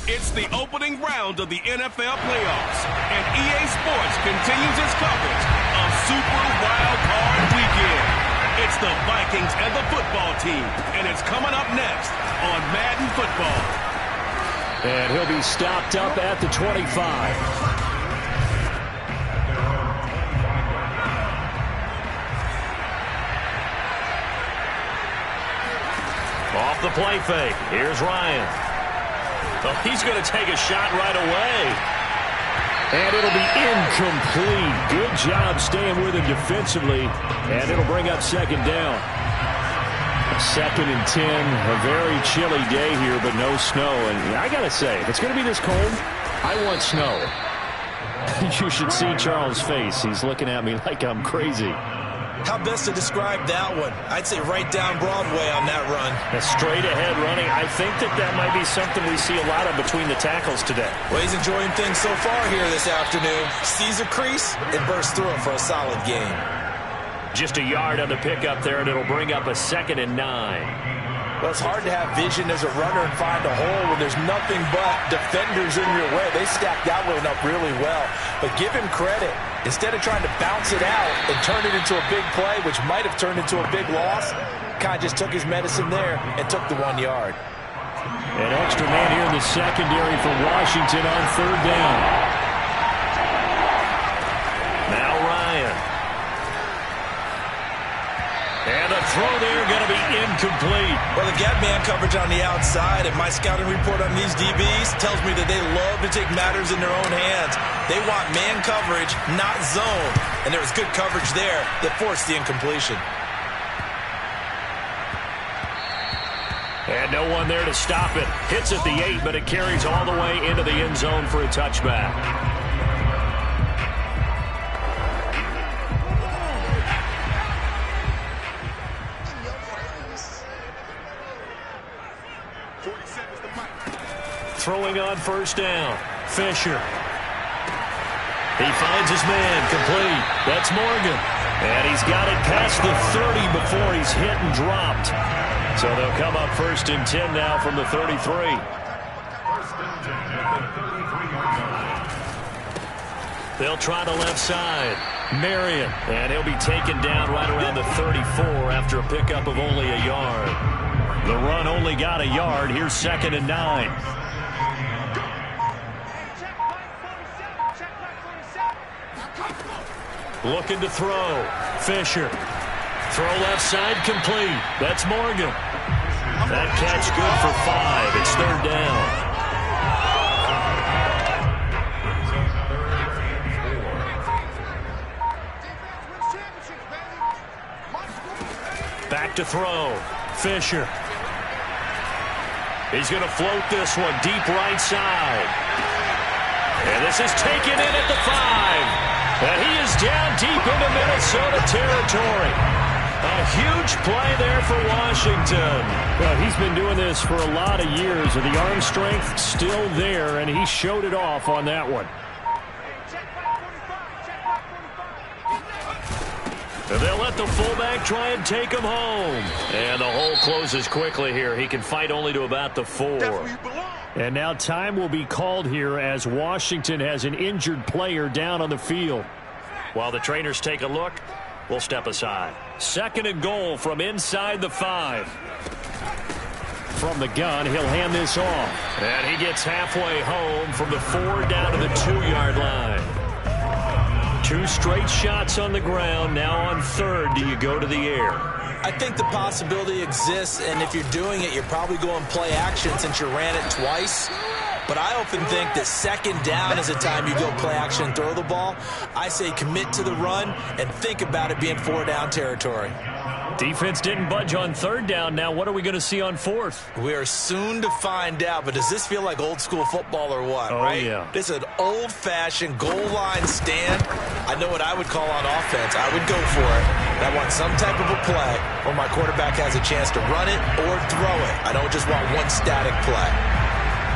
It's the opening round of the NFL playoffs, and EA Sports continues its coverage of Super Wild Card Weekend. It's the Vikings and the football team, and it's coming up next on Madden Football. And he'll be stopped up at the 25. Off the play fake. Here's Ryan. Oh, he's going to take a shot right away. And it'll be incomplete. Good job staying with him defensively. And it'll bring up second down. 2nd and 10. A very chilly day here, but no snow. And I got to say, if it's going to be this cold, I want snow. You should see Charles' face. He's looking at me like I'm crazy. How best to describe that one? I'd say right down Broadway on that run. A straight ahead running. I think that might be something we see a lot of between the tackles today. Well, he's enjoying things so far here this afternoon. Sees a crease and bursts through it for a solid game. Just a yard on the pickup there, and it'll bring up a 2nd and 9. Well, it's hard to have vision as a runner and find a hole when there's nothing but defenders in your way. They stacked that one up really well. But give him credit. Instead of trying to bounce it out and turn it into a big play, which might have turned into a big loss, kind of just took his medicine there and took the 1 yard. An extra man here in the secondary for Washington on 3rd down. Now Ryan. And the throw there going to be incomplete. Well, the gap man coverage on the outside, and my scouting report on these DBs tells me that they love to take matters in their own hands. They want man coverage, not zone. And there was good coverage there that forced the incompletion. And no one there to stop it. Hits at the 8, but it carries all the way into the end zone for a touchback. Throwing on 1st down. Fisher. He finds his man, complete. That's Morgan. And he's got it past the 30 before he's hit and dropped. So they'll come up 1st and 10 now from the 33. They'll try the left side. Marion. And he'll be taken down right around the 34 after a pickup of only a yard. The run only got a yard. Here's 2nd and 9. Looking to throw. Fisher. Throw left side complete. That's Morgan. That catch good for 5. It's 3rd down. Back to throw. Fisher. He's going to float this one deep right side. And this is taken in at the 5. And he is down deep into Minnesota territory. A huge play there for Washington. Well, he's been doing this for a lot of years. The arm strength still there, and he showed it off on that one. And they'll let the fullback try and take him home. And the hole closes quickly here. He can fight only to about the 4. And now time will be called here as Washington has an injured player down on the field. While the trainers take a look, we'll step aside. 2nd and goal from inside the 5. From the gun, he'll hand this off. And he gets halfway home from the 4 down to the 2-yard line. 2 straight shots on the ground. Now on 3rd, do you go to the air? I think the possibility exists, and if you're doing it, you're probably going play action since you ran it twice. But I often think that 2nd down is the time you go play action and throw the ball. I say commit to the run and think about it being 4-down territory. Defense didn't budge on 3rd down. Now what are we going to see on 4th? We are soon to find out, but does this feel like old school football or what, right? Yeah. This is an old-fashioned goal line stand. I know what I would call on offense. I would go for it. I want some type of a play where my quarterback has a chance to run it or throw it. I don't just want one static play.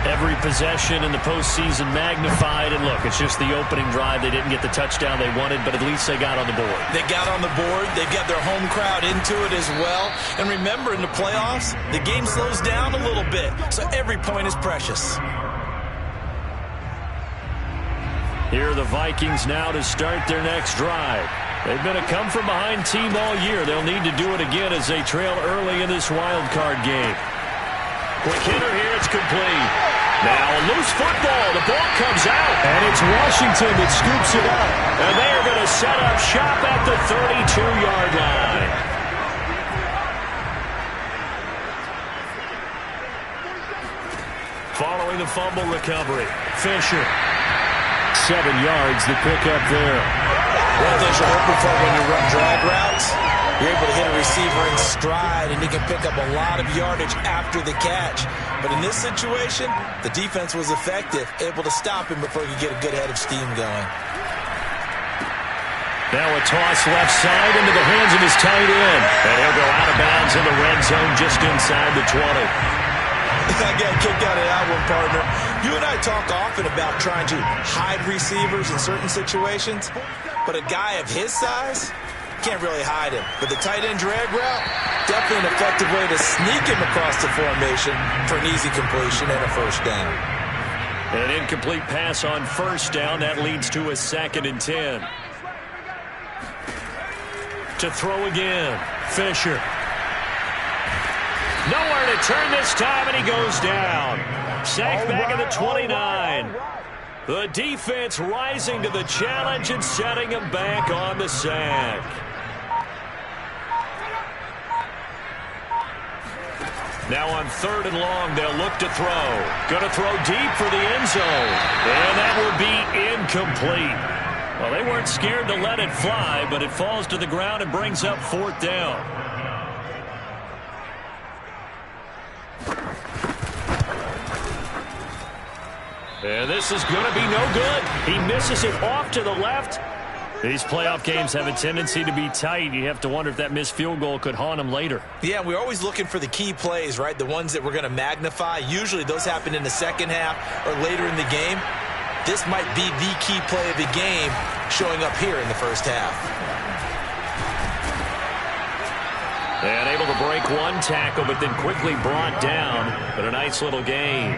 Every possession in the postseason magnified, and look, it's just the opening drive. They didn't get the touchdown they wanted, but at least they got on the board. They got on the board. They got their home crowd into it as well. And remember, in the playoffs, the game slows down a little bit, so every point is precious. Here are the Vikings now to start their next drive. They've been a come-from-behind team all year. They'll need to do it again as they trail early in this wild card game. Quick hitter here, it's complete. Now a loose football, the ball comes out. And it's Washington that scoops it up. And they're going to set up shop at the 32-yard line. Following the fumble recovery, Fisher. 7 yards, the pickup there. One of the things you're hoping for when you run drag routes, you're able to hit a receiver in stride, and you can pick up a lot of yardage after the catch. But in this situation, the defense was effective, able to stop him before he could get a good head of steam going. Now a toss left side into the hands of his tight end. And he'll go out of bounds in the red zone just inside the 20. I got a kick out of that one, partner. You and I talk often about trying to hide receivers in certain situations, but a guy of his size can't really hide him. But the tight end drag route, definitely an effective way to sneak him across the formation for an easy completion and a 1st down. An incomplete pass on 1st down. That leads to a 2nd and 10. To throw again, Fisher. Nowhere to turn this time, and he goes down. Sacked back at the 29. The defense rising to the challenge and setting him back on the sack. Now on 3rd and long, they'll look to throw. Going to throw deep for the end zone. And that will be incomplete. Well, they weren't scared to let it fly, but it falls to the ground and brings up 4th down. And this is going to be no good. He misses it off to the left. These playoff games have a tendency to be tight. You have to wonder if that missed field goal could haunt him later. Yeah, we're always looking for the key plays, right? The ones that we're going to magnify. Usually those happen in the 2nd half or later in the game. This might be the key play of the game showing up here in the 1st half. And able to break one tackle, but then quickly brought down. But a nice little gain.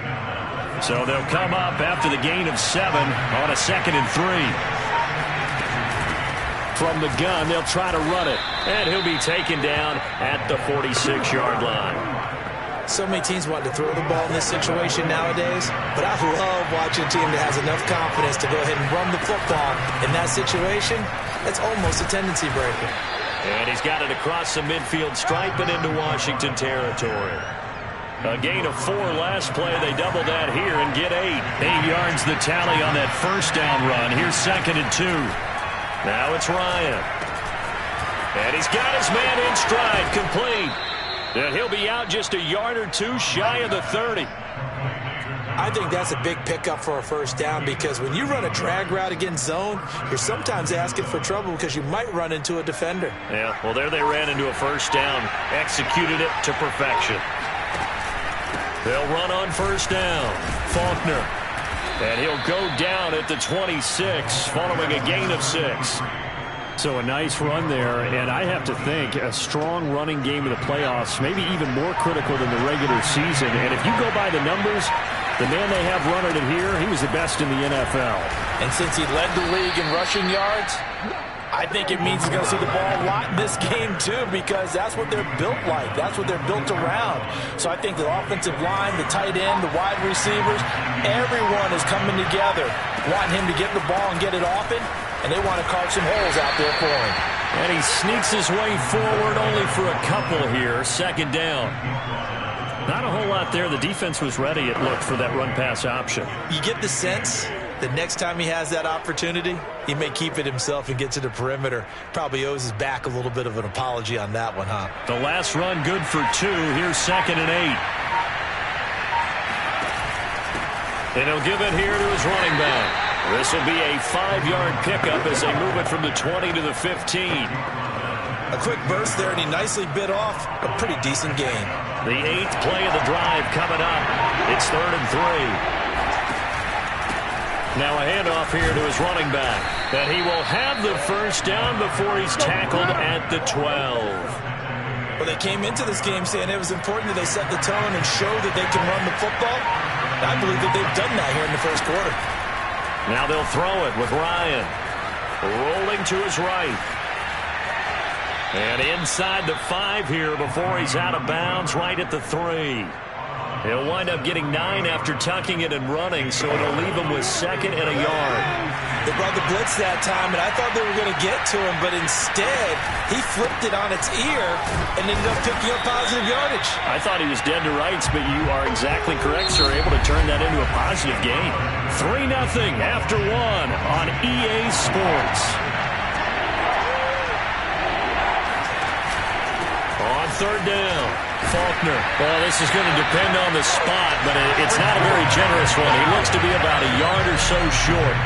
So they'll come up after the gain of 7 on a 2nd and 3. From the gun, they'll try to run it. And he'll be taken down at the 46-yard line. So many teams want to throw the ball in this situation nowadays, but I love watching a team that has enough confidence to go ahead and run the football. In that situation, that's almost a tendency breaker. And he's got it across the midfield stripe and into Washington territory. A gain of 4 last play. They double that here and get 8. 8 yards the tally on that 1st down run. Here's 2nd and 2. Now it's Ryan. And he's got his man in stride, complete. And he'll be out just a yard or 2 shy of the 30. I think that's a big pickup for a first down because when you run a drag route against zone, you're sometimes asking for trouble because you might run into a defender. Yeah, well, there they ran into a first down, executed it to perfection. They'll run on first down. Faulkner. And he'll go down at the 26 following a gain of 6. So a nice run there, and I have to think a strong running game in the playoffs, maybe even more critical than the regular season. And if you go by the numbers, the man they have running it here, he was the best in the NFL. And since he led the league in rushing yards, I think it means he's going to see the ball a lot in this game, too, because that's what they're built like. That's what they're built around. So I think the offensive line, the tight end, the wide receivers, everyone is coming together, wanting him to get the ball and get it often, and they want to carve some holes out there for him. And he sneaks his way forward only for a couple here. Second down. Not a whole lot there. The defense was ready, it looked, for that run-pass option. You get the sense that next time he has that opportunity, he may keep it himself and get to the perimeter. Probably owes his back a little bit of an apology on that one, huh? The last run good for 2. Here's 2nd and 8. And he'll give it here to his running back. This will be a 5-yard pickup as they move it from the 20 to the 15. A quick burst there, and he nicely bit off a pretty decent gain. The 8th play of the drive coming up. It's 3rd and 3. Now a handoff here to his running back. That he will have the first down before he's tackled at the 12. Well, they came into this game saying it was important that they set the tone and show that they can run the football. I believe that they've done that here in the first quarter. Now they'll throw it with Ryan. Rolling to his right. And inside the 5 here before he's out of bounds right at the 3. He'll wind up getting 9 after tucking it and running, so it'll leave him with 2nd and a yard. They brought the blitz that time, and I thought they were going to get to him, but instead he flipped it on its ear and ended up picking up positive yardage. I thought he was dead to rights, but you are exactly correct, sir. Able to turn that into a positive gain. 3-0 after 1 on EA Sports. On 3rd down, Faulkner. Well, this is going to depend on the spot, but it's not a very generous one. He looks to be about a yard or so short.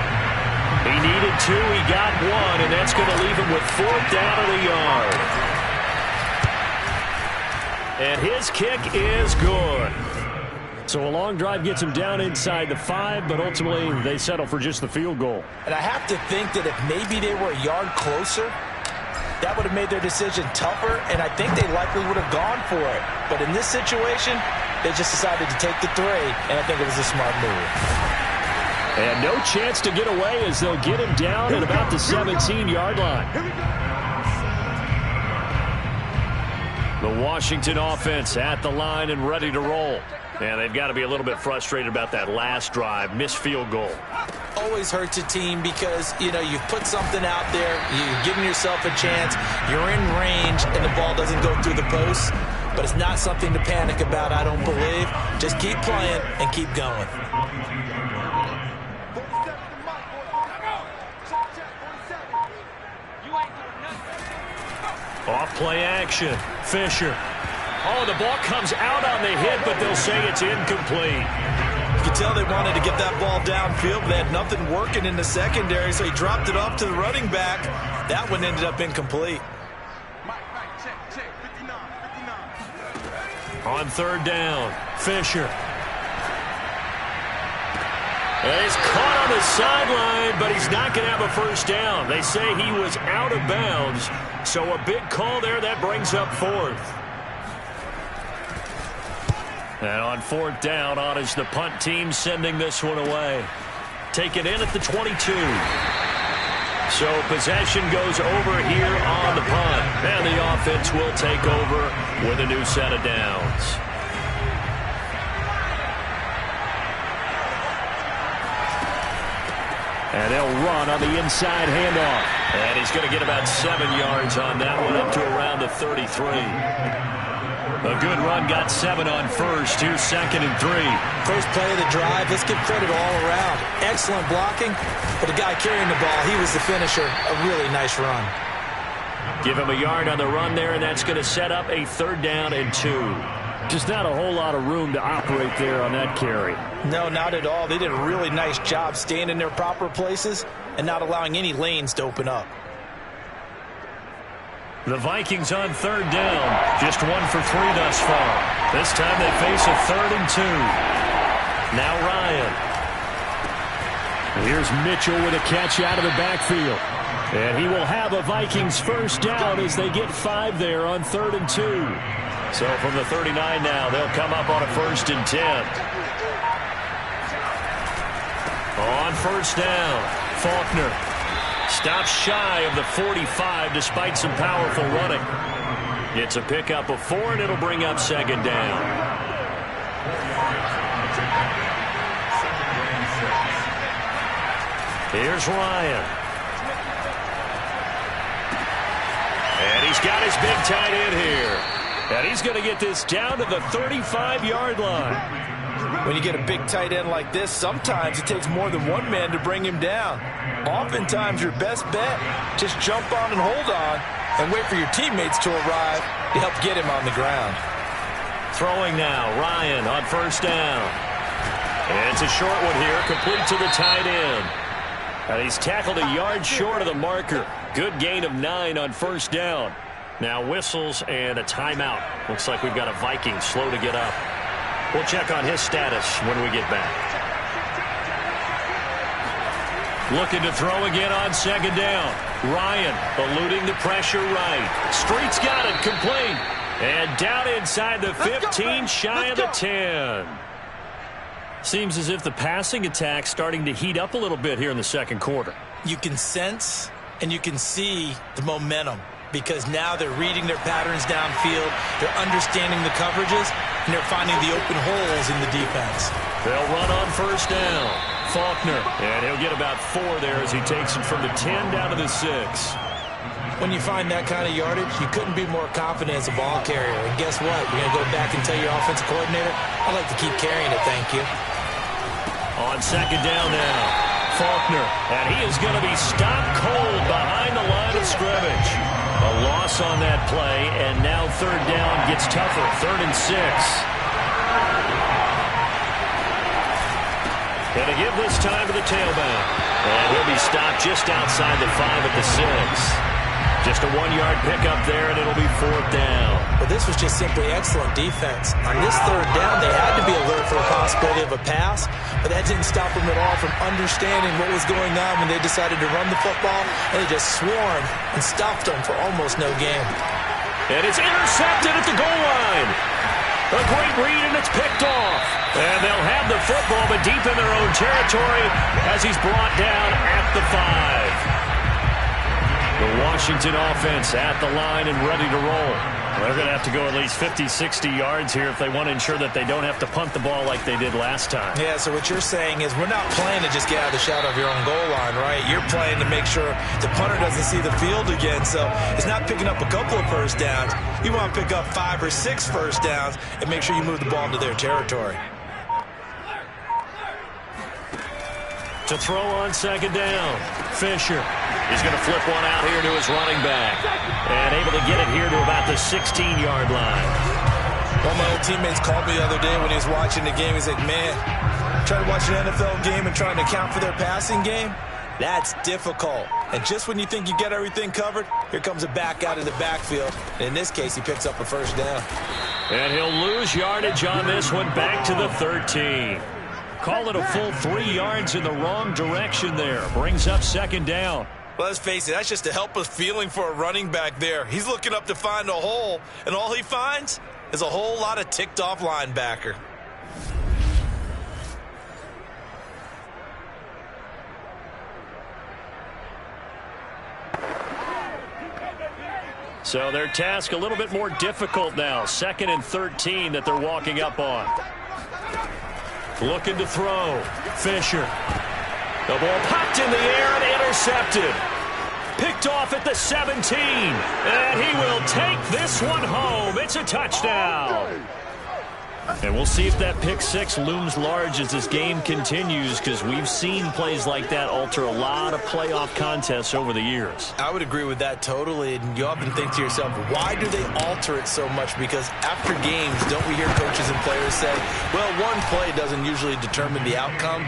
He needed 2, he got 1, and that's going to leave him with 4th down of the yard. And his kick is good. So a long drive gets him down inside the 5, but ultimately they settle for just the field goal. And I have to think that if maybe they were a yard closer, that would have made their decision tougher, and I think they likely would have gone for it. But in this situation, they just decided to take the 3, and I think it was a smart move. And no chance to get away as they'll get him down at about the 17-yard line. The Washington offense at the line and ready to roll. And they've got to be a little bit frustrated about that last drive, missed field goal. Always hurts a team because, you know, you've put something out there, you've given yourself a chance, you're in range, and the ball doesn't go through the post. But it's not something to panic about, I don't believe. Just keep playing and keep going. Off play action. Fisher. Oh, the ball comes out on the hit, but they'll say it's incomplete. You could tell they wanted to get that ball downfield. They had nothing working in the secondary, so he dropped it off to the running back. That one ended up incomplete. On 3rd down, Fisher. And he's caught on the sideline, but he's not going to have a first down. They say he was out of bounds, so a big call there that brings up 4th. And on 4th down, on is the punt team sending this one away. Taken in at the 22. So possession goes over here on the punt. And the offense will take over with a new set of downs. And they'll run on the inside handoff. And he's going to get about 7 yards on that one, up to around the 33. A good run, got 7 on first. Here's 2nd and 3. First play of the drive. Let's give credit all around. Excellent blocking, but the guy carrying the ball, he was the finisher. A really nice run. Give him a yard on the run there, and that's going to set up a 3rd down and 2. Just not a whole lot of room to operate there on that carry. No, not at all. They did a really nice job staying in their proper places and not allowing any lanes to open up. The Vikings on third down. Just 1 for 3 thus far. This time they face a 3rd and 2. Now Ryan. Here's Mitchell with a catch out of the backfield. And he will have a Vikings first down as they get 5 there on 3rd and 2. So from the 39 now, they'll come up on a 1st and 10. On first down, Faulkner stops shy of the 45 despite some powerful running. It's a pickup of 4, and it'll bring up 2nd down. Here's Ryan. And he's got his big tight end here. And he's going to get this down to the 35-yard line. When you get a big tight end like this, sometimes it takes more than one man to bring him down. Oftentimes, your best bet, just jump on and hold on and wait for your teammates to arrive to help get him on the ground. Throwing now, Ryan on first down. And it's a short one here, complete to the tight end. And he's tackled a yard short of the marker. Good gain of 9 on first down. Now whistles and a timeout. Looks like we've got a Viking slow to get up. We'll check on his status when we get back. Looking to throw again on 2nd down. Ryan eluding the pressure right. Street's got it, complete. And down inside the 15, shy of the 10. Seems as if the passing attack's starting to heat up a little bit here in the 2nd quarter. You can sense and you can see the momentum because now they're reading their patterns downfield, they're understanding the coverages, and they're finding the open holes in the defense. They'll run on first down. Faulkner, and he'll get about 4 there as he takes it from the 10 down to the 6. When you find that kind of yardage, you couldn't be more confident as a ball carrier. And guess what? You're going to go back and tell your offensive coordinator, I'd like to keep carrying it, thank you. On 2nd down now, Faulkner, and he is going to be stopped cold behind the line of scrimmage. A loss on that play, and now 3rd down gets tougher, 3rd and 6. And to give this time to the tailback. And he'll be stopped just outside the 5 at the 6. Just a 1-yard pickup there, and it'll be 4th down. But this was just simply excellent defense. On this 3rd down, they had to be alert for the possibility of a pass, but that didn't stop them at all from understanding what was going on when they decided to run the football, and they just swarmed and stopped them for almost no gain. And it's intercepted at the goal line. A great read, and it's picked off. And they'll have the football, but deep in their own territory as he's brought down at the 5. The Washington offense at the line and ready to roll. They're going to have to go at least 50, 60 yards here if they want to ensure that they don't have to punt the ball like they did last time. Yeah, so what you're saying is we're not playing to just get out of the shadow of your own goal line, right? You're playing to make sure the punter doesn't see the field again. So it's not picking up a couple of first downs. You want to pick up 5 or 6 first downs and make sure you move the ball into their territory. To throw on 2nd down, Fisher. He's going to flip one out here to his running back. And able to get it here to about the 16-yard line. One of my old teammates called me the other day when he was watching the game. He's like, man, trying to watch an NFL game and trying to account for their passing game, that's difficult. And just when you think you get everything covered, here comes a back out of the backfield. And in this case, he picks up a first down. And he'll lose yardage on this one back to the 13. Call it a full 3 yards in the wrong direction there. Brings up 2nd down. Well, let's face it, that's just a helpless feeling for a running back there. He's looking up to find a hole, and all he finds is a whole lot of ticked-off linebacker. So their task a little bit more difficult now. 2nd and 13 that they're walking up on. Looking to throw. Fisher. The ball popped in the air and intercepted. Picked off at the 17. And he will take this one home. It's a touchdown. And we'll see if that pick six looms large as this game continues, because we've seen plays like that alter a lot of playoff contests over the years. I would agree with that totally. And you often think to yourself, why do they alter it so much? Because after games, don't we hear coaches and players say, well, one play doesn't usually determine the outcome?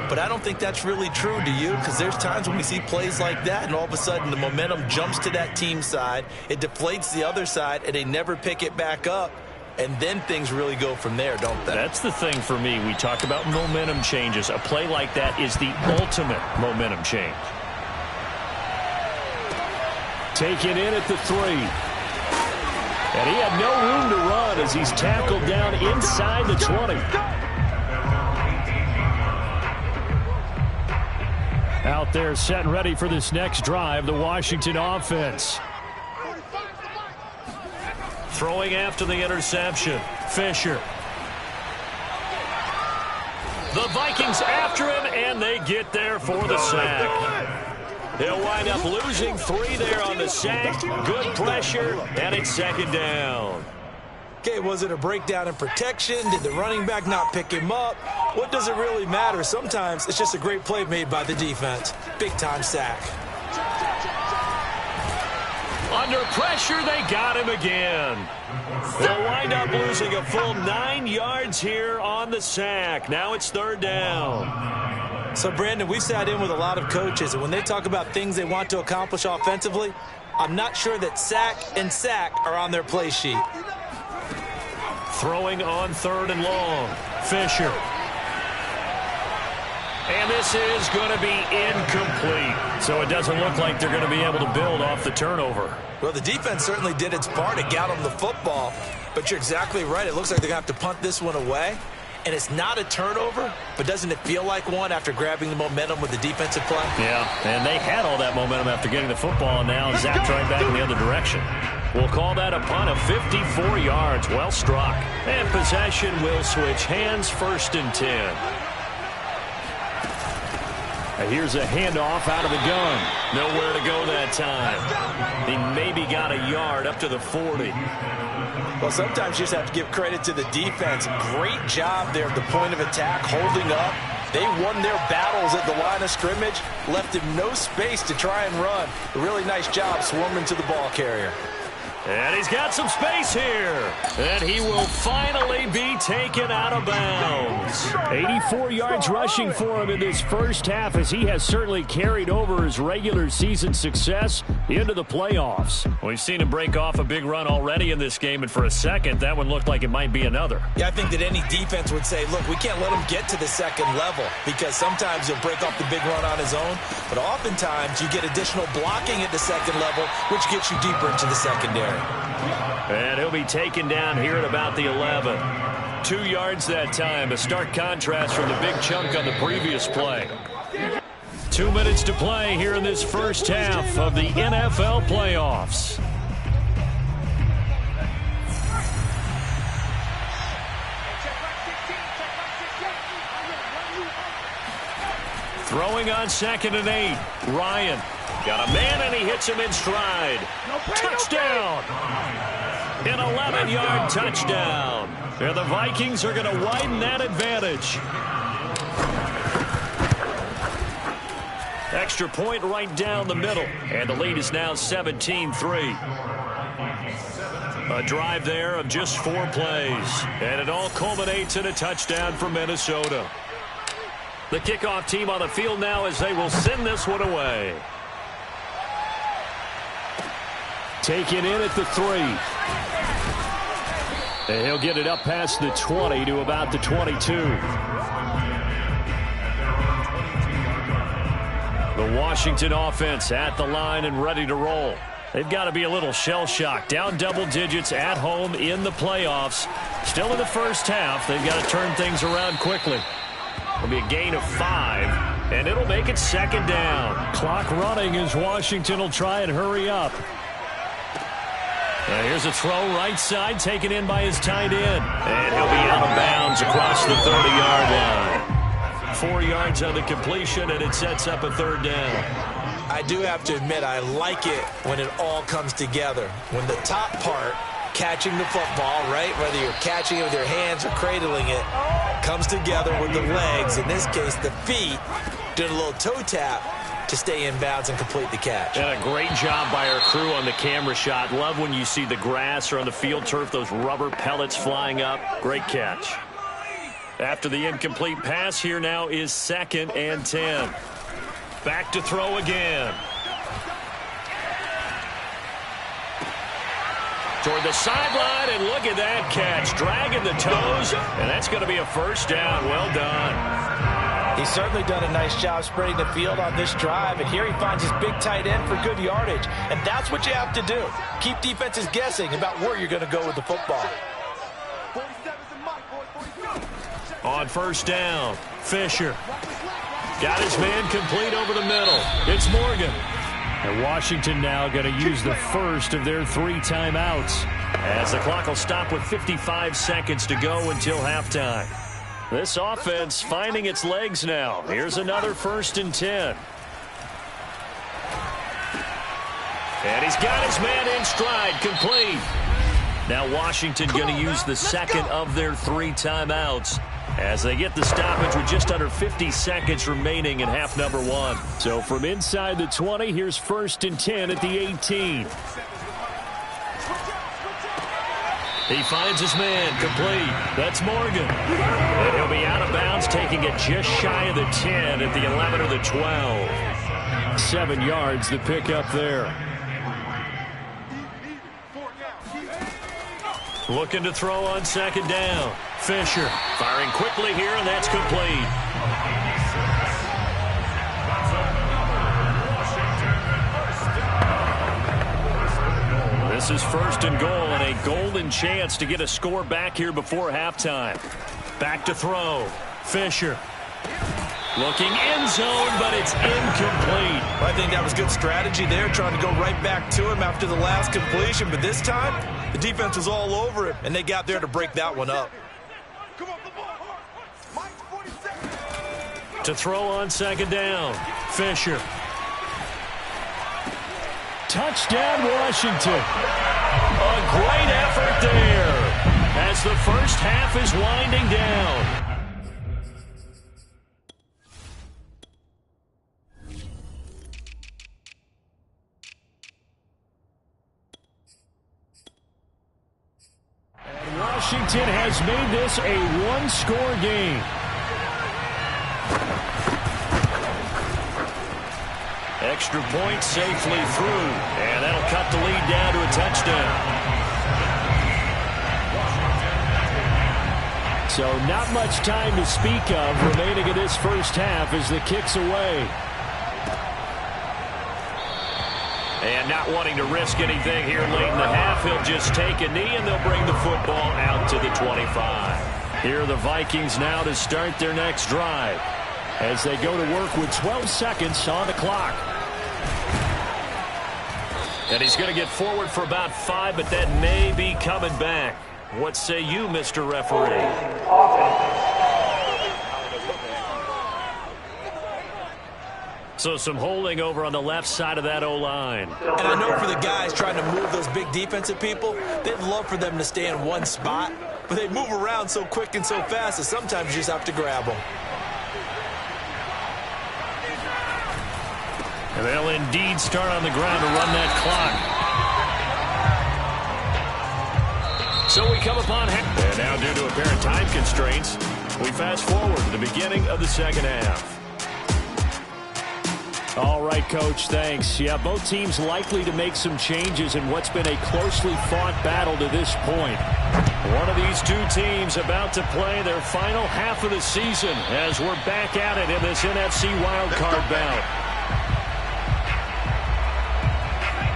But I don't think that's really true, do you? Because there's times when we see plays like that, and all of a sudden the momentum jumps to that team side, it deflates the other side, and they never pick it back up. And then things really go from there, don't they? That's the thing for me. We talk about momentum changes. A play like that is the ultimate momentum change. Taken in at the 3. And he had no room to run as he's tackled down inside the 20. Out there set and ready for this next drive, the Washington offense. Throwing after the interception, Fisher. The Vikings after him, and they get there for the sack. They'll wind up losing 3 there on the sack. Good pressure, and it's second down. Okay, was it a breakdown in protection? Did the running back not pick him up? What does it really matter? Sometimes it's just a great play made by the defense. Big-time sack. Under pressure, they got him again. They'll wind up losing a full 9 yards here on the sack. Now it's third down. So, Brandon, we've sat in with a lot of coaches, and when they talk about things they want to accomplish offensively, I'm not sure that sack and sack are on their play sheet. Throwing on third and long. Fisher. And this is going to be incomplete. So it doesn't look like they're going to be able to build off the turnover. Well, the defense certainly did its part to get them the football. But you're exactly right. It looks like they're going to have to punt this one away. And it's not a turnover, but doesn't it feel like one after grabbing the momentum with the defensive play? Yeah, and they had all that momentum after getting the football, and now zapped right back in the other direction. We'll call that a punt of 54 yards. Well struck. And possession will switch hands, 1st and 10. Here's a handoff out of the gun. Nowhere to go that time. He maybe got a yard up to the 40. Well, sometimes you just have to give credit to the defense. Great job there at the point of attack, holding up. They won their battles at the line of scrimmage, left him no space to try and run. A really nice job swarming to the ball carrier. And he's got some space here. And he will finally be taken out of bounds. 84 yards rushing for him in this first half, as he has certainly carried over his regular season success into the playoffs. We've seen him break off a big run already in this game, and for a second, that one looked like it might be another. Yeah, I think that any defense would say, look, we can't let him get to the second level, because sometimes he'll break off the big run on his own, but oftentimes you get additional blocking at the second level, which gets you deeper into the secondary. And he'll be taken down here at about the 11. 2 yards that time, a stark contrast from the big chunk on the previous play. 2 minutes to play here in this first half of the NFL playoffs. Throwing on 2nd and 8. Ryan got a man, and he hits him in stride. Touchdown! An 11-yard touchdown. And the Vikings are going to widen that advantage. Extra point right down the middle. And the lead is now 17-3. A drive there of just 4 plays. And it all culminates in a touchdown for Minnesota. The kickoff team on the field now as they will send this one away. Taken in at the 3. And he'll get it up past the 20 to about the 22. The Washington offense at the line and ready to roll. They've got to be a little shell-shocked. Down double digits at home in the playoffs. Still in the first half. They've got to turn things around quickly. It'll be a gain of 5, and it'll make it 2nd down. Clock running as Washington will try and hurry up. Here's a throw right side, taken in by his tight end. And he'll be out of bounds across the 30-yard line. 4 yards on the completion, and it sets up a 3rd down. I do have to admit, I like it when it all comes together. When the top part catching the football, right? Whether you're catching it with your hands or cradling it, comes together with the legs, in this case the feet, doing a little toe tap to stay in bounds and complete the catch. And a great job by our crew on the camera shot. Love when you see the grass or on the field turf, those rubber pellets flying up. Great catch. After the incomplete pass, here now is 2nd and 10. Back to throw again. Toward the sideline, and look at that catch. Dragging the toes, and that's going to be a first down. Well done. He's certainly done a nice job spreading the field on this drive, and here he finds his big tight end for good yardage. And that's what you have to do. Keep defenses guessing about where you're going to go with the football. On first down, Fisher. Got his man complete over the middle. It's Morgan. And Washington now going to use the first of their 3 timeouts. As the clock will stop with 55 seconds to go until halftime. This offense finding its legs now. Here's another 1st and 10. And he's got his man in stride, complete. Now Washington going to use the second of their 3 timeouts as they get the stoppage with just under 50 seconds remaining in half number 1. So from inside the 20, here's 1st and 10 at the 18. He finds his man, complete. That's Morgan. And he'll be out of bounds, taking it just shy of the 10 at the 11 or the 12. 7 yards the pick up there. Looking to throw on 2nd down. Fisher firing quickly here, and that's complete. This is 1st and goal, and a golden chance to get a score back here before halftime. Back to throw. Fisher looking end zone, but it's incomplete. I think that was good strategy there, trying to go right back to him after the last completion. But this time, the defense was all over him, and they got there to break that one up. To throw on 2nd down. Fisher. Touchdown, Washington. A great effort there as the first half is winding down. And Washington has made this a 1-score game. Extra point safely through, and that'll cut the lead down to a touchdown. So not much time to speak of remaining in this first half as the kick's away. And not wanting to risk anything here late in the half, he'll just take a knee, and they'll bring the football out to the 25. Here are the Vikings now to start their next drive as they go to work with 12 seconds on the clock. And he's going to get forward for about 5, but that may be coming back. What say you, Mr. Referee? So some holding over on the left side of that O-line. And I know for the guys trying to move those big defensive people, they'd love for them to stay in one spot, but they move around so quick and so fast that sometimes you just have to grab them. And they'll indeed start on the ground to run that clock. So we come upon half. And now due to apparent time constraints, we fast forward to the beginning of the second half. All right, Coach, thanks. Yeah, both teams likely to make some changes in what's been a closely fought battle to this point. One of these two teams about to play their final half of the season as we're back at it in this NFC wildcard bout.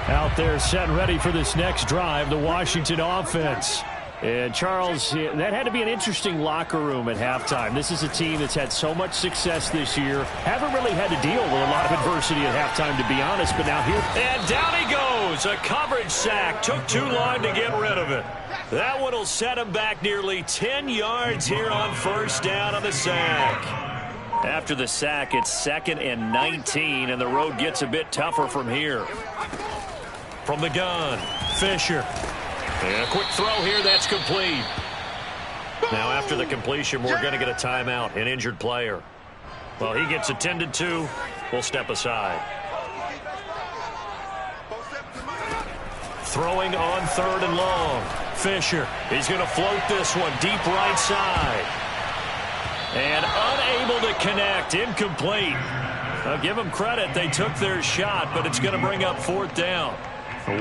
Out there set and ready for this next drive, the Washington offense. And, Charles, that had to be an interesting locker room at halftime. This is a team that's had so much success this year. Haven't really had to deal with a lot of adversity at halftime, to be honest, but now here. And down he goes. A coverage sack. Took too long to get rid of it. That one will set him back nearly 10 yards here on first down on the sack. After the sack, it's 2nd and 19, and the road gets a bit tougher from here. From the gun, Fisher. And a quick throw here, that's complete. Now after the completion, we're going to get a timeout, an injured player. Well, he gets attended to. We'll step aside. Throwing on 3rd and long. Fisher, he's going to float this one deep right side. And unable to connect, incomplete. I'll give them credit, they took their shot, but it's going to bring up 4th down.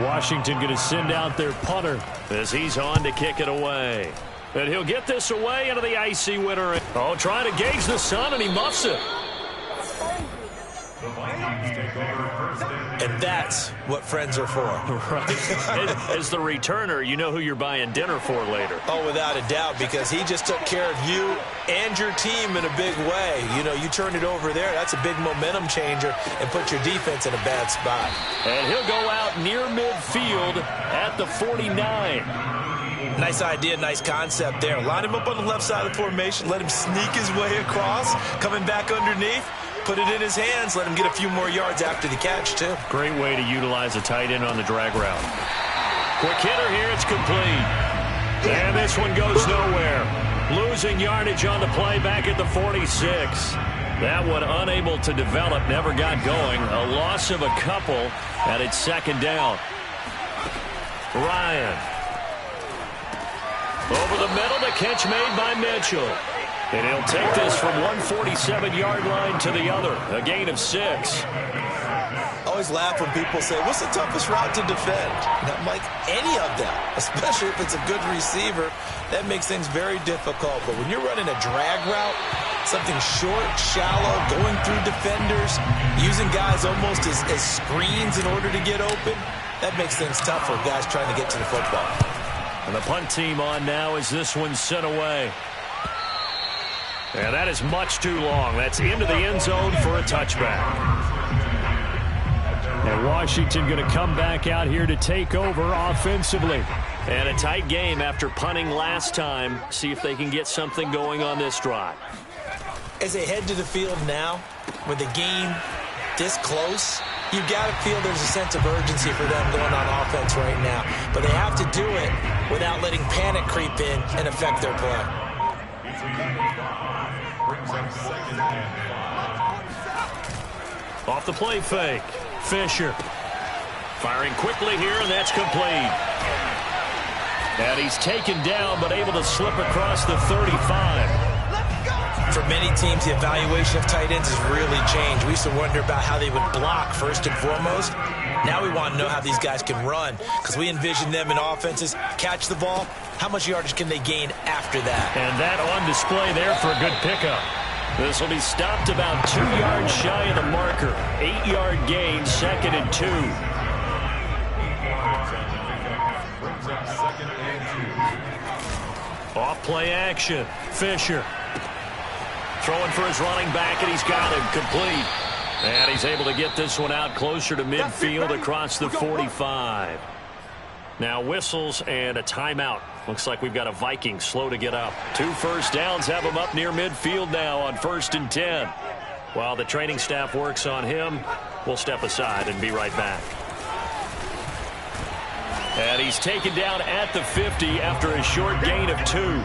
Washington going to send out their punter as he's on to kick it away. And he'll get this away into the icy winter. Oh, trying to gauge the sun, and he muffs it. And that's what friends are for. Right. As the returner, you know who you're buying dinner for later. Oh, without a doubt, because he just took care of you and your team in a big way. You know, you turn it over there, that's a big momentum changer and put your defense in a bad spot. And he'll go out near midfield at the 49. Nice idea, nice concept there. Line him up on the left side of the formation, let him sneak his way across, coming back underneath. Put it in his hands, let him get a few more yards after the catch, too. Great way to utilize a tight end on the drag route. Quick hitter here, it's complete. And this one goes nowhere. Losing yardage on the play back at the 46. That one unable to develop, never got going. A loss of a couple, and it's 2nd down. Ryan. Over the middle, the catch made by Mitchell. And he'll take this from 147-yard line to the other. A gain of 6. I always laugh when people say, what's the toughest route to defend? And I'm like, any of them, especially if it's a good receiver. That makes things very difficult. But when you're running a drag route, something short, shallow, going through defenders, using guys almost as screens in order to get open, that makes things tough for guys trying to get to the football. And the punt team on now as this one's sent away. And that is much too long. That's into the end zone for a touchback. And Washington going to come back out here to take over offensively. And a tight game after punting last time. See if they can get something going on this drive. As they head to the field now, with the game this close, you've got to feel there's a sense of urgency for them going on offense right now. But they have to do it without letting panic creep in and affect their play. Off the play fake. Fisher firing quickly here, and that's complete. And he's taken down, but able to slip across the 35. For many teams, the evaluation of tight ends has really changed. We used to wonder about how they would block first and foremost. Now we want to know how these guys can run, because we envision them in offenses catch the ball. How much yardage can they gain after that? And that on display there for a good pickup. This will be stopped about 2 yards shy of the marker. 8-yard gain, 2nd and 2. Off play action. Fisher throwing for his running back, and he's got him complete. And he's able to get this one out closer to midfield across the 45. Now whistles and a timeout. Looks like we've got a Viking slow to get up. 2 first downs have him up near midfield now on 1st and 10. While the training staff works on him, we'll step aside and be right back. And he's taken down at the 50 after a short gain of 2.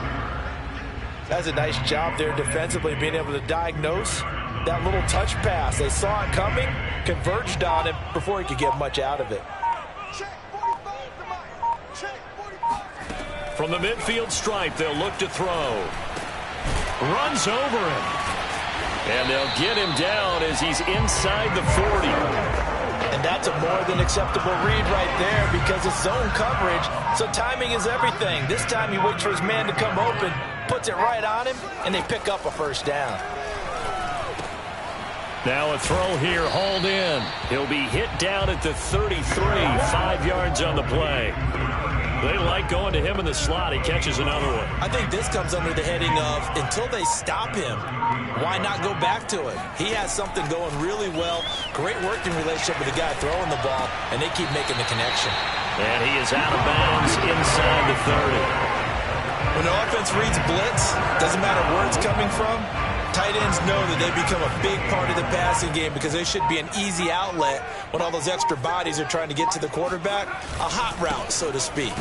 That's a nice job there defensively, being able to diagnose that little touch pass. They saw it coming, converged on him before he could get much out of it. From the midfield stripe, they'll look to throw. Runs over him. And they'll get him down as he's inside the 40. And that's a more than acceptable read right there because it's zone coverage, so timing is everything. This time he waits for his man to come open, puts it right on him, and they pick up a first down. Now a throw here, hauled in. He'll be hit down at the 33, 5 yards on the play. They like going to him in the slot. He catches another one. I think this comes under the heading of until they stop him, why not go back to it? He has something going really well. Great working relationship with the guy throwing the ball, and they keep making the connection. And he is out of bounds inside the 30. When the offense reads blitz, doesn't matter where it's coming from, tight ends know that they become a big part of the passing game because they should be an easy outlet when all those extra bodies are trying to get to the quarterback. A hot route, so to speak.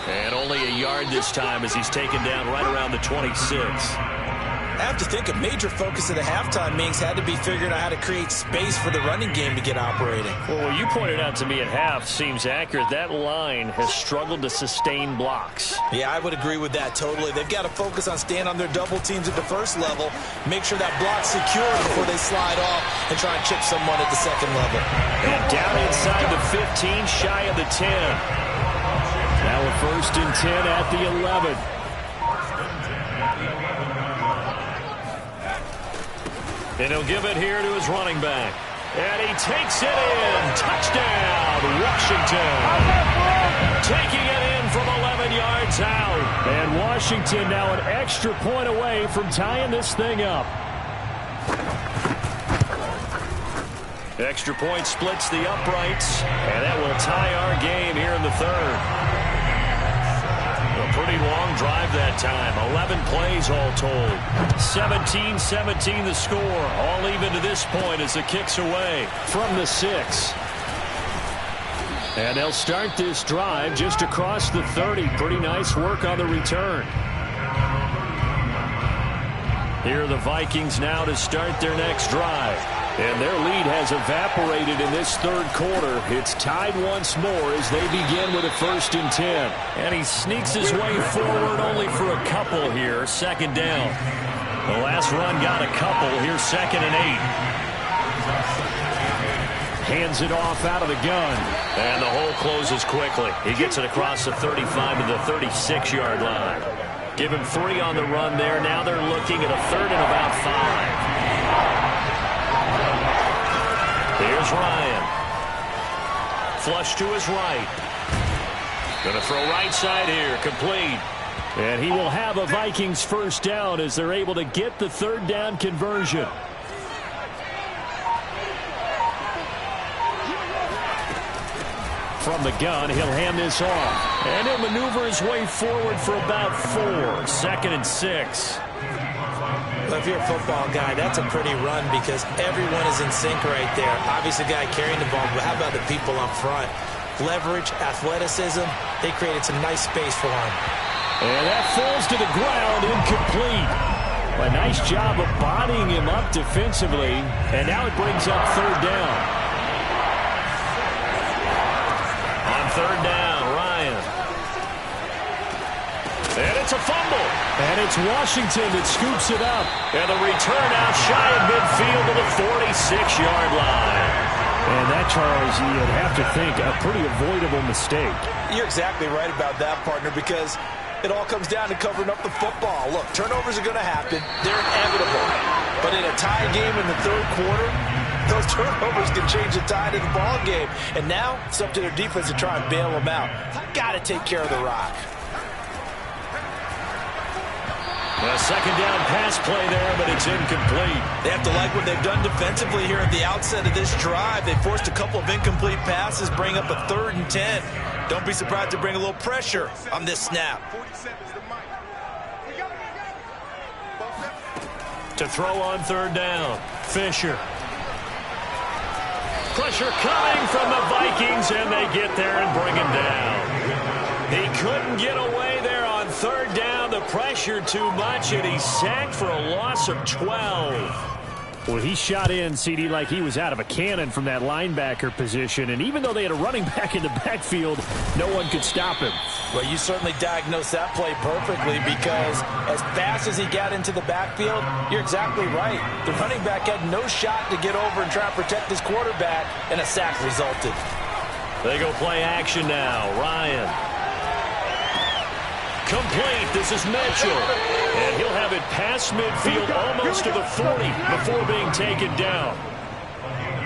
And only a yard this time as he's taken down right around the 26. I have to think a major focus of the halftime meetings had to be figuring out how to create space for the running game to get operating. Well, what you pointed out to me at half seems accurate. That line has struggled to sustain blocks. Yeah, I would agree with that totally. They've got to focus on staying on their double teams at the first level, make sure that block's secure before they slide off and try and chip someone at the second level. And down inside the 15, shy of the 10. Now a 1st and 10 at the 11. And he'll give it here to his running back. And he takes it in. Touchdown, Washington. Taking it in from 11 yards out. And Washington now an extra point away from tying this thing up. Extra point splits the uprights. And that will tie our game here in the third. A pretty long drive that time. 11 plays all told. 17-17 the score. All even to this point as the kick's away. From the 6. And they'll start this drive just across the 30. Pretty nice work on the return. Here are the Vikings now to start their next drive. And their lead has evaporated in this third quarter. It's tied once more as they begin with a 1st and 10. And he sneaks his way forward only for a couple here. 2nd down. The last run got a couple. Here's 2nd and 8. Hands it off out of the gun. And the hole closes quickly. He gets it across the 35 to the 36-yard line. Give him 3 on the run there. Now they're looking at a 3rd and about 5. Here's Ryan. Flush to his right. Going to throw right side here. Complete. And he will have a Vikings 1st down as they're able to get the 3rd down conversion. From the gun, he'll hand this off. And he'll maneuver his way forward for about 4. 2nd and 6. Well, if you're a football guy, that's a pretty run because everyone is in sync right there. Obviously, the guy carrying the ball, but how about the people up front? Leverage, athleticism, they created some nice space for him. And that falls to the ground, incomplete. A nice job of bodying him up defensively, and now it brings up 3rd down. On 3rd down, Ryan. And it's a fumble. And it's Washington that scoops it up. And the return out shy of midfield to the 46-yard line. And that, Charles, you'd have to think a pretty avoidable mistake. You're exactly right about that, partner, because it all comes down to covering up the football. Look, turnovers are going to happen. They're inevitable. But in a tie game in the 3rd quarter, those turnovers can change the tide of the ball game. And now it's up to their defense to try and bail them out. Got to take care of the rock. A 2nd down pass play there, but it's incomplete. They have to like what they've done defensively here at the outset of this drive. They forced a couple of incomplete passes, bring up a 3rd and 10. Don't be surprised to bring a little pressure on this snap. To throw on 3rd down, Fisher. Pressure coming from the Vikings, and they get there and bring him down. He couldn't get away there on 3rd down. The pressure too much, and he's sacked for a loss of 12. Well, he shot in, CD, like he was out of a cannon from that linebacker position. And even though they had a running back in the backfield, no one could stop him. Well, you certainly diagnosed that play perfectly because as fast as he got into the backfield, you're exactly right. The running back had no shot to get over and try and protect his quarterback, and a sack resulted. They go play action now. Ryan. Complete. This is Mitchell. And he'll have it past midfield almost to the 40 before being taken down.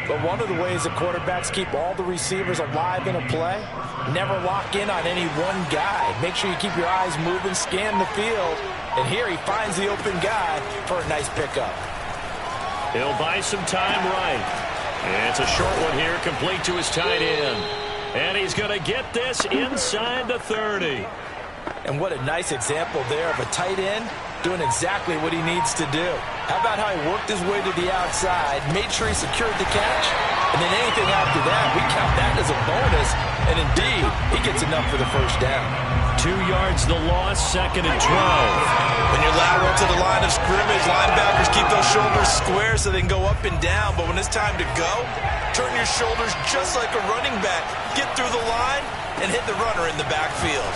But one of the ways that quarterbacks keep all the receivers alive in a play, never lock in on any one guy. Make sure you keep your eyes moving, scan the field. And here he finds the open guy for a nice pickup. He'll buy some time right. And it's a short one here, complete to his tight end. And he's going to get this inside the 30. And what a nice example there of a tight end doing exactly what he needs to do. How about how he worked his way to the outside, made sure he secured the catch, And then anything after that, we count that as a bonus. And indeed, he gets enough for the first down. 2 yards the loss, 2nd and 12. When you're lateral to the line of scrimmage, linebackers keep those shoulders square so they can go up and down. But when it's time to go, turn your shoulders just like a running back. Get through the line and hit the runner in the backfield.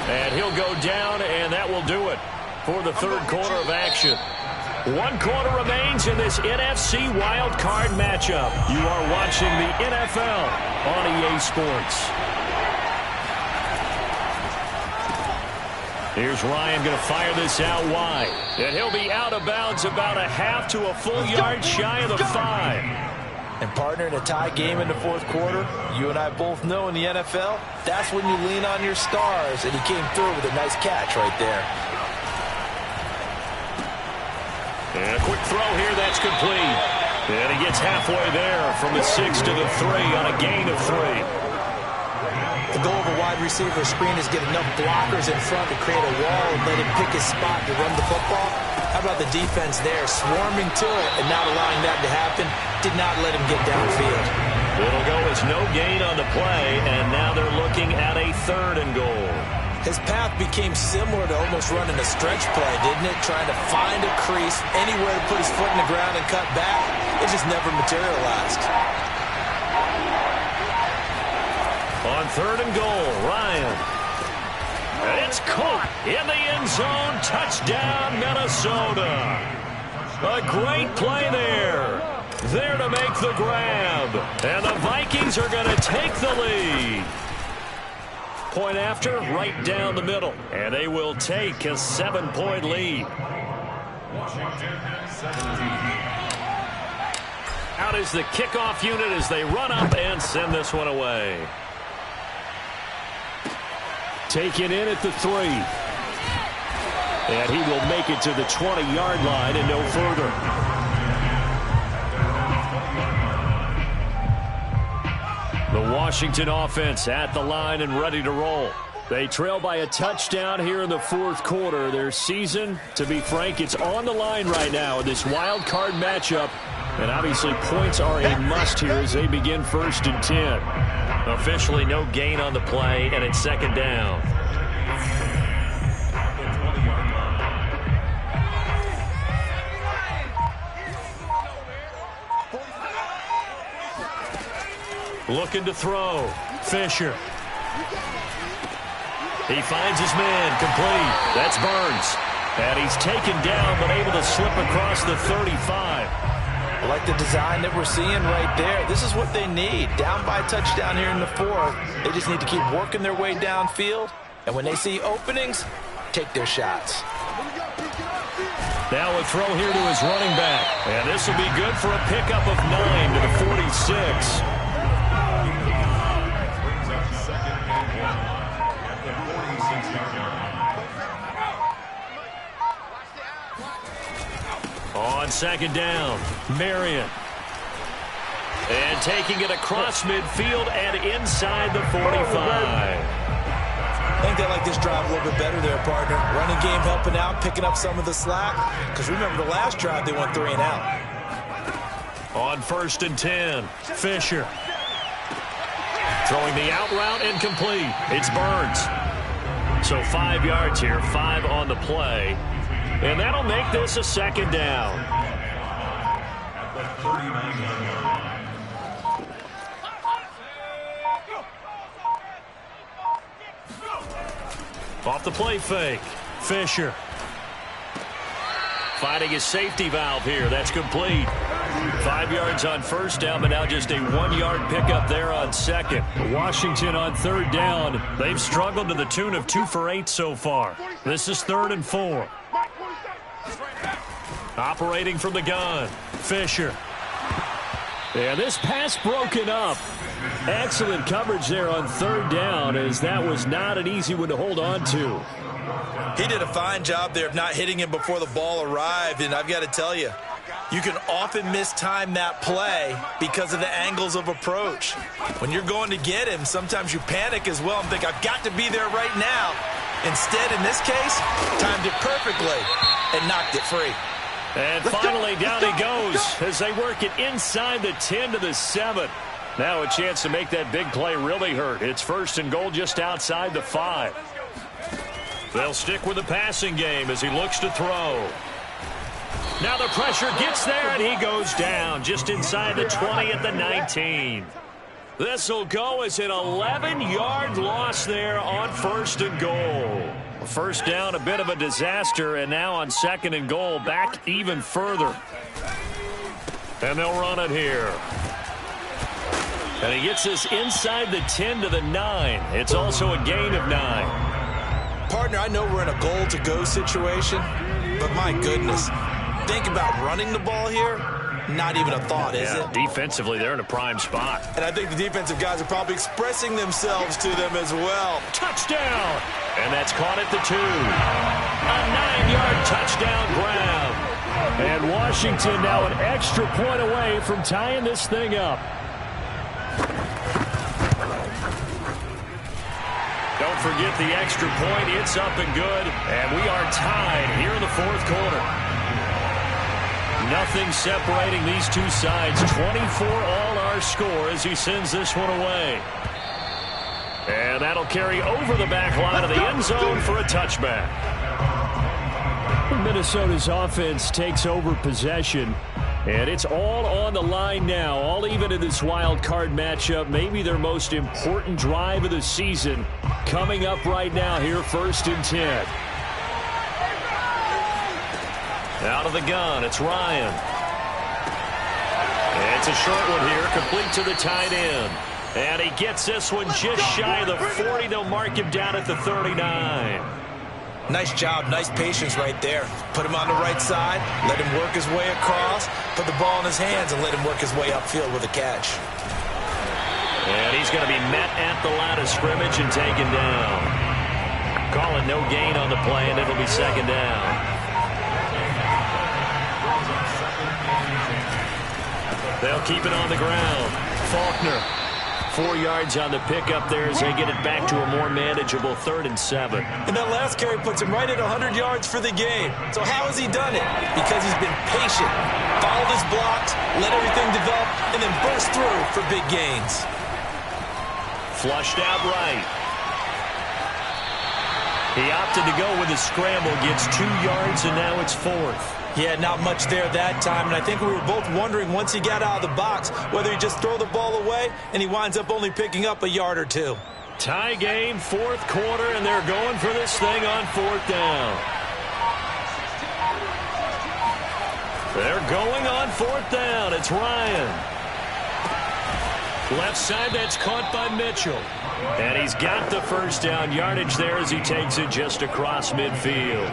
And he'll go down, and that will do it for the third quarter of action. 1 quarter remains in this NFC Wild Card matchup. You are watching the NFL on EA Sports. Here's Ryan going to fire this out wide. And he'll be out of bounds about a half to a full yard shy of the 5. And partner, in a tie game in the fourth quarter, you and I both know in the NFL, that's when you lean on your stars. And he came through with a nice catch right there. And a quick throw here, that's complete. And he gets halfway there from the 6 to the 3 on a gain of 3. The goal of a wide receiver screen is get enough blockers in front to create a wall and let him pick his spot to run the football. How about the defense there, swarming to it and not allowing that to happen? Did not let him get downfield. It'll go as no gain on the play, and now they're looking at a 3rd and goal. His path became similar to almost running a stretch play, didn't it? Trying to find a crease, anywhere to put his foot in the ground and cut back. It just never materialized. On 3rd and goal, Ryan. And it's caught in the end zone. Touchdown, Minnesota. A great play there. There to make the grab. And the Vikings are going to take the lead. Point after, right down the middle. And they will take a 7-point lead. Out is the kickoff unit as they run up and send this one away. Taken in at the 3. And he will make it to the 20-yard line and no further. The Washington offense at the line and ready to roll. They trail by a touchdown here in the fourth quarter. Their season, to be frank, it's on the line right now in this wild card matchup. And obviously points are a must here as they begin 1st and 10. Officially no gain on the play, and it's 2nd down. Looking to throw. Fisher. He finds his man, complete. That's Burns. And he's taken down, but able to slip across the 35. I like the design that we're seeing right there. This is what they need. Down by a touchdown here in the 4th. They just need to keep working their way downfield. And when they see openings, take their shots. Now a throw here to his running back. And this will be good for a pickup of 9 to the 46. On 2nd down, Marion. And taking it across midfield and inside the 45. I think they like this drive a little bit better there, partner. Running game helping out, picking up some of the slack. Because remember the last drive, they went 3 and out. On 1st and 10, Fisher. Throwing the out route incomplete. It's Burns. So 5 yards here, 5 on the play. And that'll make this a 2nd down. Off the play fake. Fisher. Finding his safety valve here. That's complete. 5 yards on 1st down, but now just a 1-yard pickup there on 2nd. Washington on 3rd down. They've struggled to the tune of 2 for 8 so far. This is 3rd and 4. Operating from the gun, Fisher. And this pass broken up. Excellent coverage there on 3rd down, as that was not an easy one to hold on to. He did a fine job there of not hitting him before the ball arrived, and I've got to tell you, you can often mistime that play because of the angles of approach. When you're going to get him, sometimes you panic as well and think, I've got to be there right now. Instead, in this case, timed it perfectly and knocked it free. And finally, down he goes as they work it inside the 10 to the 7. Now a chance to make that big play really hurt. It's 1st and goal just outside the 5. They'll stick with the passing game as he looks to throw. Now the pressure gets there, and he goes down just inside the 20 at the 19. This will go as an 11-yard loss there on 1st and goal. First down, a bit of a disaster, and now on 2nd and goal, back even further. And they'll run it here. And he gets this inside the 10 to the 9. It's also a gain of 9. Partner, I know we're in a goal-to-go situation, but my goodness, think about running the ball here. Not even a thought, is it? Defensively, they're in a prime spot. And I think the defensive guys are probably expressing themselves to them as well. Touchdown! And that's caught at the 2. A 9-yard touchdown grab. And Washington now an extra point away from tying this thing up. Don't forget the extra point. It's up and good. And we are tied here in the 4th quarter. Nothing separating these two sides. 24 all our score as he sends this one away. And that'll carry over the back line of the end zone for a touchback. Minnesota's offense takes over possession. And it's all on the line now, all even in this wild card matchup. Maybe their most important drive of the season coming up right now here, 1st and 10. Out of the gun, it's Ryan. And it's a short one here, complete to the tight end. And he gets this one just shy of the 40. They'll mark him down at the 39. Nice job, nice patience right there. Put him on the right side, let him work his way across, put the ball in his hands, and let him work his way upfield with a catch. And he's going to be met at the line of scrimmage and taken down. Calling no gain on the play, and it'll be 2nd down. They'll keep it on the ground. Faulkner, 4 yards on the pickup there as they get it back to a more manageable 3rd and 7. And that last carry puts him right at 100 yards for the game. So how has he done it? Because he's been patient, followed his blocks, let everything develop, and then burst through for big gains. Flushed out right. He opted to go with a scramble, gets 2 yards, and now it's 4th. Yeah, not much there that time, and I think we were both wondering once he got out of the box whether he just throw the ball away, and he winds up only picking up a yard or 2. Tie game, 4th quarter, and they're going for this thing on 4th down. They're going on 4th down. It's Ryan. Left side, that's caught by Mitchell. And he's got the 1st down yardage there as he takes it just across midfield.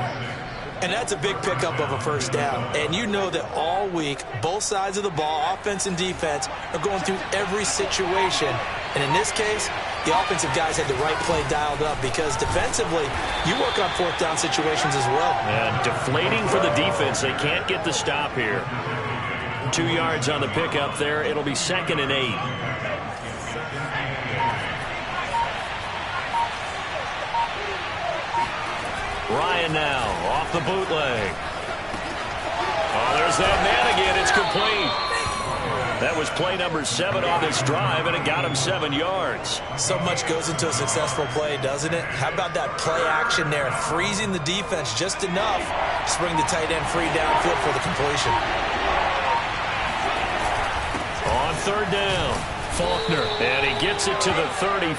And that's a big pickup of a 1st down. And you know that all week, both sides of the ball, offense and defense, are going through every situation. And in this case, the offensive guys had the right play dialed up because defensively, you work on 4th down situations as well. And deflating for the defense. They can't get the stop here. 2 yards on the pickup there. It'll be 2nd and 8. Ryan now off the bootleg. Oh, there's that man again. It's complete. That was play number 7 on this drive, and it got him 7 yards. So much goes into a successful play, doesn't it? How about that play action there, freezing the defense just enough to bring the tight end free downfield for the completion. On 3rd down, Faulkner, and he gets it to the 34.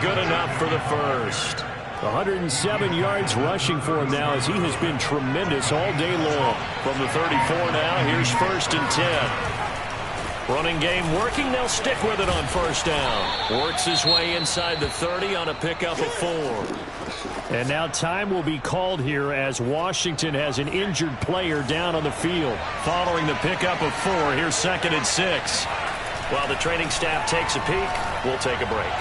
Good enough for the 1st. 107 yards rushing for him now as he has been tremendous all day long. From the 34 now, here's 1st and 10. Running game working. They'll stick with it on 1st down. Works his way inside the 30 on a pickup of 4. And now time will be called here as Washington has an injured player down on the field. Following the pickup of 4, here's 2nd and 6. While the training staff takes a peek, we'll take a break.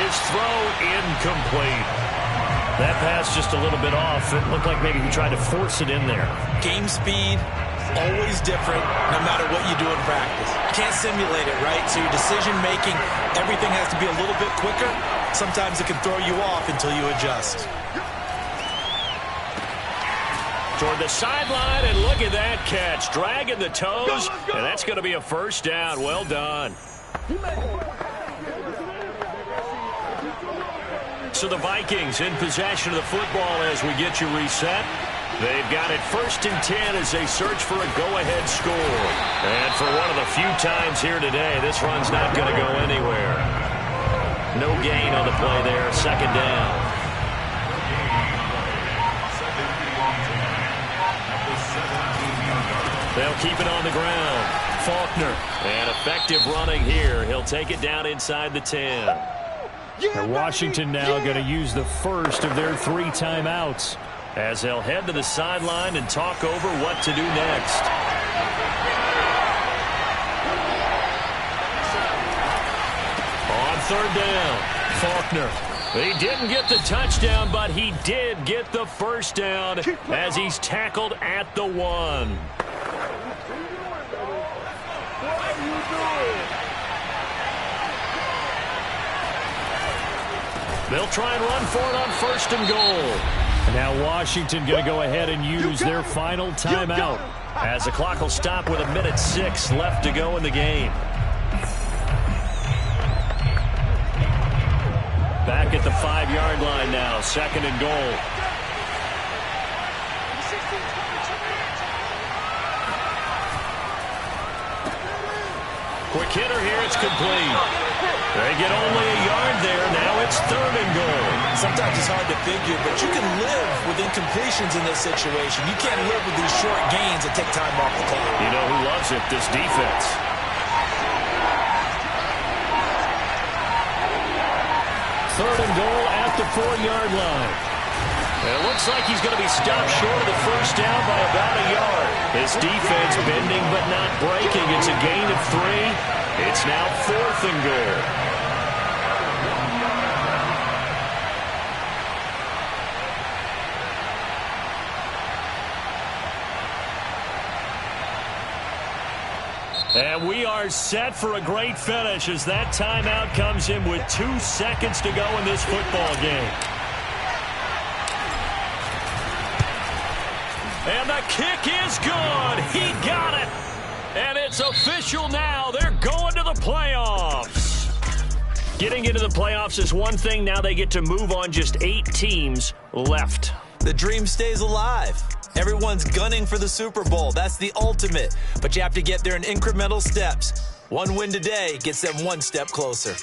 His throw incomplete. That pass just a little bit off. It looked like maybe he tried to force it in there. Game speed, always different, no matter what you do in practice. You can't simulate it, right? So your decision-making, everything has to be a little bit quicker. Sometimes it can throw you off until you adjust. Toward the sideline, and look at that catch. Dragging the toes, and that's going to be a first down. Well done. So the Vikings in possession of the football as we get you reset. They've got it 1st and 10 as they search for a go-ahead score. And for one of the few times here today, this run's not going to go anywhere. No gain on the play there. 2nd down. They'll keep it on the ground. Faulkner. And effective running here. He'll take it down inside the 10. And Washington now going to use the first of their 3 timeouts, as they'll head to the sideline and talk over what to do next. On 3rd down, Faulkner. He didn't get the touchdown, but he did get the first down as he's tackled at the 1. They'll try and run for it on 1st and goal. Now Washington going to go ahead and use their final timeout, as the clock will stop with 1:06 left to go in the game. Back at the 5-yard line now, 2nd and goal. Quick hitter here, it's complete. They get only a yard there. Now it's 3rd and goal. Sometimes it's hard to figure, but you can live with incompletions in this situation. You can't live with these short gains that take time off the clock. You know who loves it? This defense. Third and goal at the 4-yard line. It looks like he's going to be stopped short of the first down by about a yard. His defense bending but not breaking. It's a gain of 3. It's now 4th and goal. And we are set for a great finish as that timeout comes in with 2 seconds to go in this football game. And the kick is good. He got it. And it's official now. They're going to the playoffs. Getting into the playoffs is one thing. Now they get to move on. Just 8 teams left. The dream stays alive. Everyone's gunning for the Super Bowl. That's the ultimate. But you have to get there in incremental steps. One win today gets them 1 step closer.